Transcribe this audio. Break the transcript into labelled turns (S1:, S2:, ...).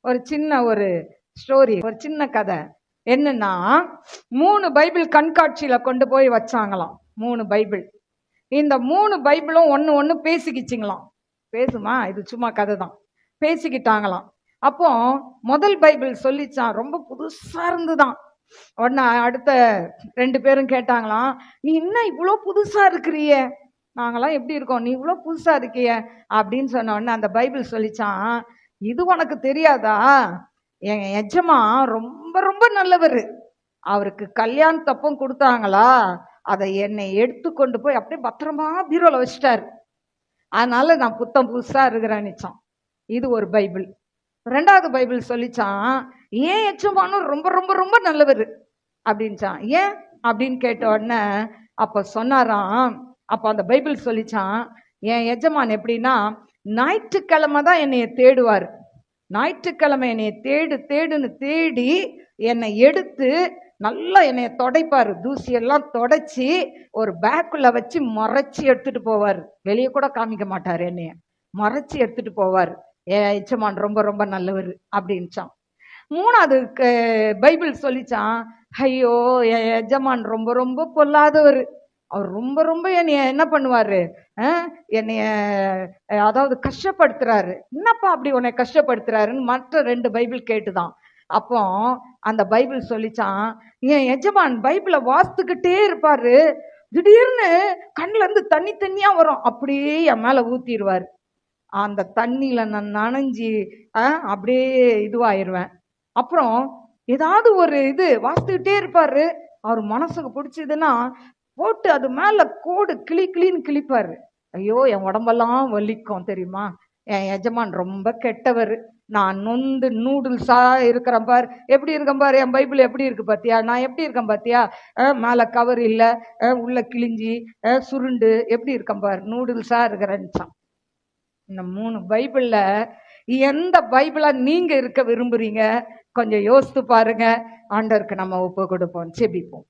S1: ஒரு சின்ன ஒரு ஸ்டோரி, ஒரு சின்ன கதை. என்னன்னா, 3 பைபிள் கண்காட்சியில கொண்டு போய் வச்சாங்களாம். 3 பைபிள். இந்த 3 பைபிளும் ஒன்னு ஒன்னு பேசிக்கிச்சிங்களாம். பேசுமா, இது சும்மா கதை தான். பேசிக்கிட்டாங்களாம். அப்போ முதல் பைபிள் சொல்லிச்சான், ரொம்ப புதுசா இருந்துதான். உடனே அடுத்த 2 பேரும் கேட்டாங்களாம், நீ என்ன இவ்வளோ புதுசா இருக்கிறிய, நாங்களாம் எப்படி இருக்கோம், நீ இவ்வளோ புதுசா இருக்கிய அப்படின்னு சொன்ன உடனே அந்த பைபிள் சொல்லிச்சான், இது உனக்கு தெரியாதா, என் எஜமா ரொம்ப ரொம்ப நல்லவர், அவருக்கு கல்யாணத்தப்பம் கொடுத்தாங்களா, அதை என்னை எடுத்து கொண்டு போய் அப்படியே பத்திரமா பீரோல வச்சுட்டாரு, அதனால நான் புத்தம் புதுசா இருக்கிறேன்னுச்சான். இது ஒரு பைபிள். 2வது பைபிள் சொல்லிச்சான், ஏன் எச்சமானும் ரொம்ப ரொம்ப ரொம்ப நல்லவர் அப்படின்ச்சான். ஏன் அப்படின்னு கேட்ட உடனே அப்ப சொன்னாராம், அப்ப அந்த பைபிள் சொல்லிச்சான், என் எஜமான் எப்படின்னா ஞாயிற்றுக்கிழமை தான் என்னைய தேடுவார், ஞாயிற்றுக்கிழமை என்னைய தேடுன்னு தேடி என்னை எடுத்து நல்லா என்னைய தொடைப்பாரு, தூசியெல்லாம் தொடச்சி ஒரு பேக்குள்ள வச்சு மறைச்சி எடுத்துட்டு போவார், வெளியே கூட காமிக்க மாட்டார், என்னைய மறைச்சி எடுத்துட்டு போவார், என் எஜமான் ரொம்ப ரொம்ப நல்லவர் அப்படின்ச்சான். 3வது பைபிள் சொல்லிச்சான், ஐயோ என் எஜமான் ரொம்ப ரொம்ப பொல்லாதவர், அவர் ரொம்ப ரொம்ப என்னைய என்ன பண்ணுவாரு, என்னைய அதாவது கஷ்டப்படுத்துறாரு. என்னப்பா அப்படி உன்னை கஷ்டப்படுத்துறாருன்னு மற்ற 2 பைபிள் கேட்டுதான். அப்போ அந்த பைபிள் சொல்லிச்சான், என் எஜமான் பைபிளை வாசித்துக்கிட்டே இருப்பாரு, திடீர்னு கண்ணுல இருந்து தண்ணி தண்ணியா வரும், அப்படியே என் மேல ஊத்திடுவார், அந்த தண்ணியில நான் நனைஞ்சி அப்படியே இதுவாயிருவேன். அப்புறம் ஏதாவது ஒரு இது வாசித்துக்கிட்டே இருப்பாரு, அவர் மனசுக்கு பிடிச்சதுன்னா போட்டு அது மேல கோடு கிளின்னு கிளிப்பாரு. ஐயோ என் உடம்பெல்லாம் வலிக்கும் தெரியுமா, என் எஜமான் ரொம்ப கெட்டவர், நான் நொந்து நூடுல்ஸா இருக்கிறேன் பார், எப்படி இருக்கேன் பார், என் பைபிள் எப்படி இருக்கு பாத்தியா, நான் எப்படி இருக்கேன் பாத்தியா, மேல கவர் இல்ல, உள்ள கிழிஞ்சி சுருண்டு எப்படி இருக்கேன் பார், நூடுல்ஸா இருக்கிறேன்னுச்சான். இந்த 3 பைபிள்ல எந்த பைபிளா நீங்க இருக்க விரும்புறீங்க, கொஞ்சம் யோசித்து பாருங்க. ஆண்டவருக்கு நம்ம ஒப்பு கொடுப்போம், செபிப்போம்.